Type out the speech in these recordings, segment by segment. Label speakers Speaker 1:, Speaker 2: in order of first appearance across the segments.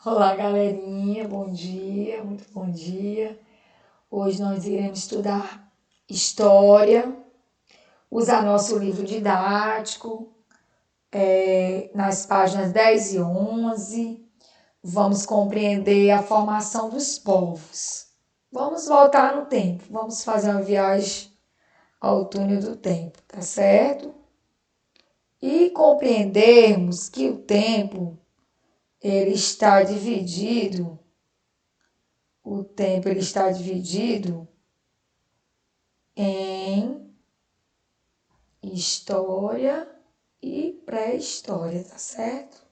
Speaker 1: Olá, galerinha, bom dia, muito bom dia. Hoje nós iremos estudar história, usar nosso livro didático, nas páginas 10 e 11. Vamos compreender a formação dos povos. Vamos voltar no tempo, vamos fazer uma viagem ao túnel do tempo, tá certo? E compreendermos que o tempo, ele está dividido em história e pré-história, tá certo?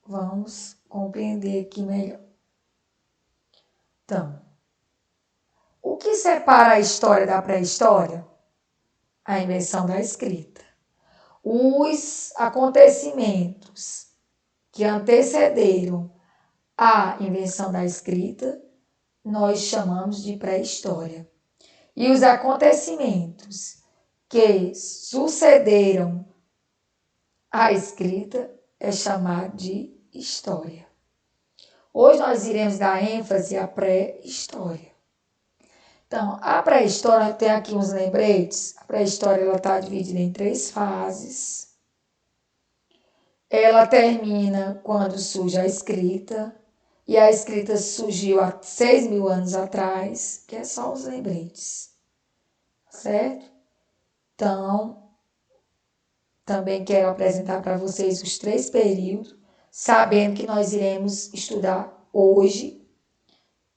Speaker 1: Vamos compreender aqui melhor. Então, o que separa a história da pré-história? A invenção da escrita. Os acontecimentos que antecederam a invenção da escrita, nós chamamos de pré-história. E os acontecimentos que sucederam à escrita é chamado de história. Hoje nós iremos dar ênfase à pré-história. Então, a pré-história tem aqui uns lembretes. A pré-história está dividida em 3 fases. Ela termina quando surge a escrita. E a escrita surgiu há 6.000 anos atrás, que é só os lembretes. Certo? Então, também quero apresentar para vocês os 3 períodos, sabendo que nós iremos estudar hoje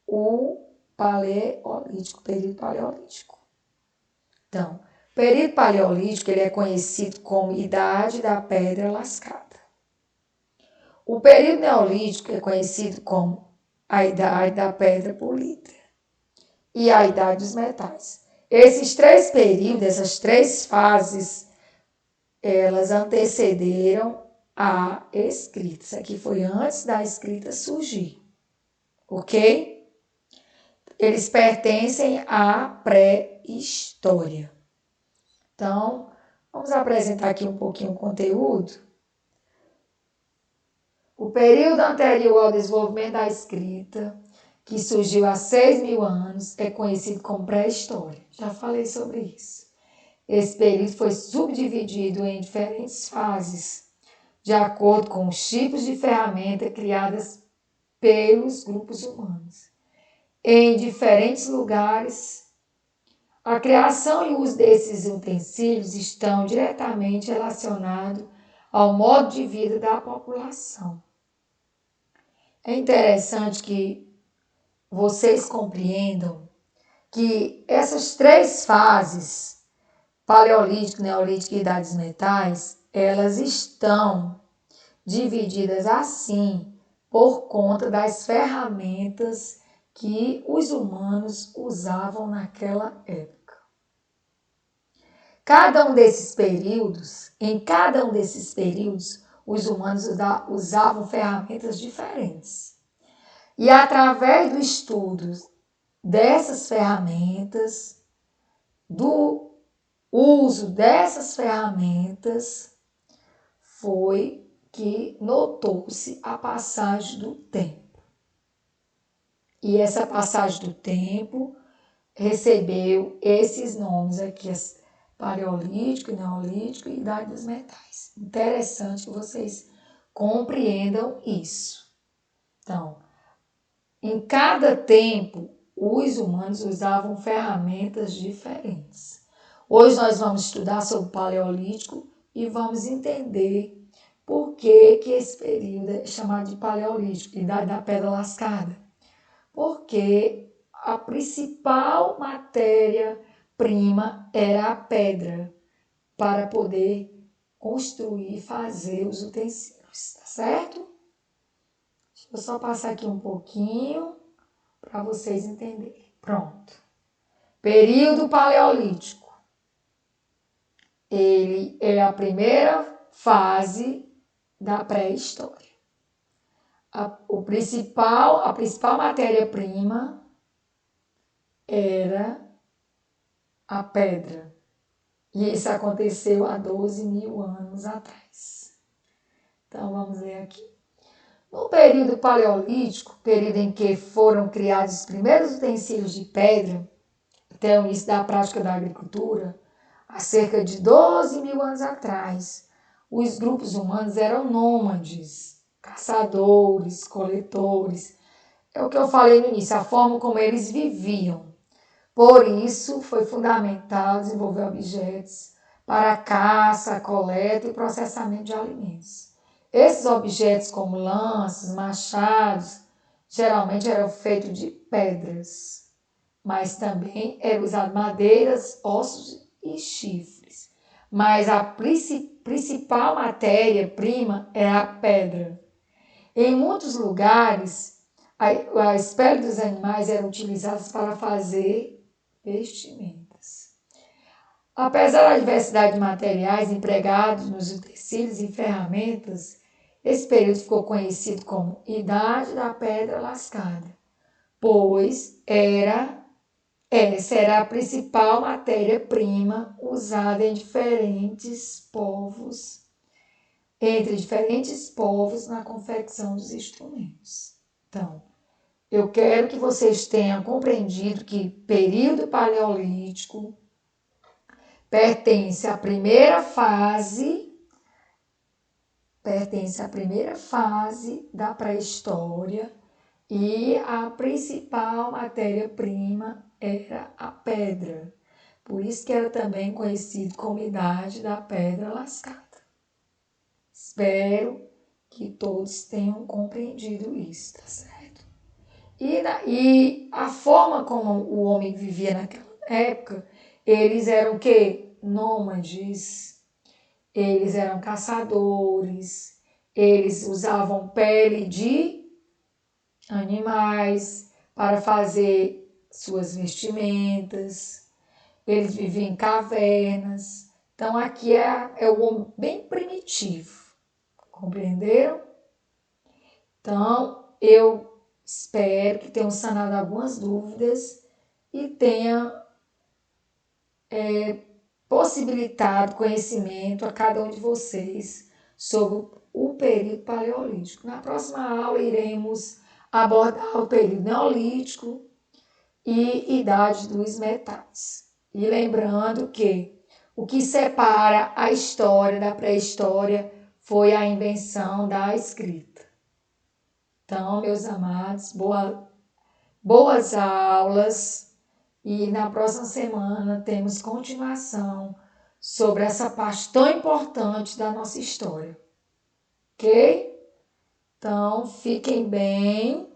Speaker 1: o Paleolítico, período Paleolítico. Então, o período Paleolítico ele é conhecido como Idade da Pedra Lascada. O período Neolítico é conhecido como a Idade da Pedra Polida e a Idade dos Metais. Esses 3 períodos, essas 3 fases, elas antecederam a escrita. Isso aqui foi antes da escrita surgir, ok? Eles pertencem à pré-história. Então, vamos apresentar aqui um pouquinho o conteúdo. O período anterior ao desenvolvimento da escrita, que surgiu há 6.000 anos, é conhecido como pré-história. Já falei sobre isso. Esse período foi subdividido em diferentes fases, de acordo com os tipos de ferramenta criadas pelos grupos humanos. Em diferentes lugares, a criação e o uso desses utensílios estão diretamente relacionados ao modo de vida da população. É interessante que vocês compreendam que essas 3 fases, Paleolítico, Neolítico e Idade dos Metais, elas estão divididas assim por conta das ferramentas que os humanos usavam naquela época. Em cada um desses períodos, os humanos usavam ferramentas diferentes. E através do estudo dessas ferramentas, do uso dessas ferramentas, foi que notou-se a passagem do tempo. E essa passagem do tempo recebeu esses nomes aqui, Paleolítico, Neolítico e Idade dos Metais. Interessante que vocês compreendam isso. Então, em cada tempo, os humanos usavam ferramentas diferentes. Hoje nós vamos estudar sobre o Paleolítico e vamos entender por que esse período é chamado de Paleolítico, Idade da Pedra Lascada. Porque a principal matéria-prima era a pedra para poder construir e fazer os utensílios, tá certo? Deixa eu só passar aqui um pouquinho para vocês entenderem. Pronto. Período Paleolítico. Ele é a primeira fase da pré-história. A principal matéria-prima era a pedra. E isso aconteceu há 12.000 anos atrás. Então, vamos ler aqui. No período paleolítico, período em que foram criados os primeiros utensílios de pedra, até o início da prática da agricultura, há cerca de 12 mil anos atrás, os grupos humanos eram nômades, caçadores, coletores. É o que eu falei no início, a forma como eles viviam. Por isso, foi fundamental desenvolver objetos para a caça, coleta e processamento de alimentos. Esses objetos, como lanças, machados, geralmente eram feitos de pedras, mas também eram usados madeiras, ossos e chifres. Mas a principal matéria-prima é a pedra. Em muitos lugares, as peles dos animais eram utilizadas para fazer vestimentas. Apesar da diversidade de materiais empregados nos utensílios e ferramentas, esse período ficou conhecido como Idade da Pedra Lascada, pois essa era a principal matéria-prima usada entre diferentes povos na confecção dos instrumentos. Então, eu quero que vocês tenham compreendido que período paleolítico pertence à primeira fase da pré-história e a principal matéria-prima era a pedra. Por isso que era também conhecido como Idade da Pedra Lascada. Espero que todos tenham compreendido isso, tá certo? E a forma como o homem vivia naquela época, eles eram o quê? Nômades, eles eram caçadores, eles usavam pele de animais para fazer suas vestimentas, eles viviam em cavernas. Então aqui é o homem bem primitivo, compreenderam? Então eu espero que tenham sanado algumas dúvidas e tenha possibilitado conhecimento a cada um de vocês sobre o período paleolítico. Na próxima aula iremos abordar o período neolítico e idade dos metais. E lembrando que o que separa a história da pré-história foi a invenção da escrita. Então, meus amados, boas aulas e na próxima semana temos continuação sobre essa parte tão importante da nossa história. Ok? Então, fiquem bem.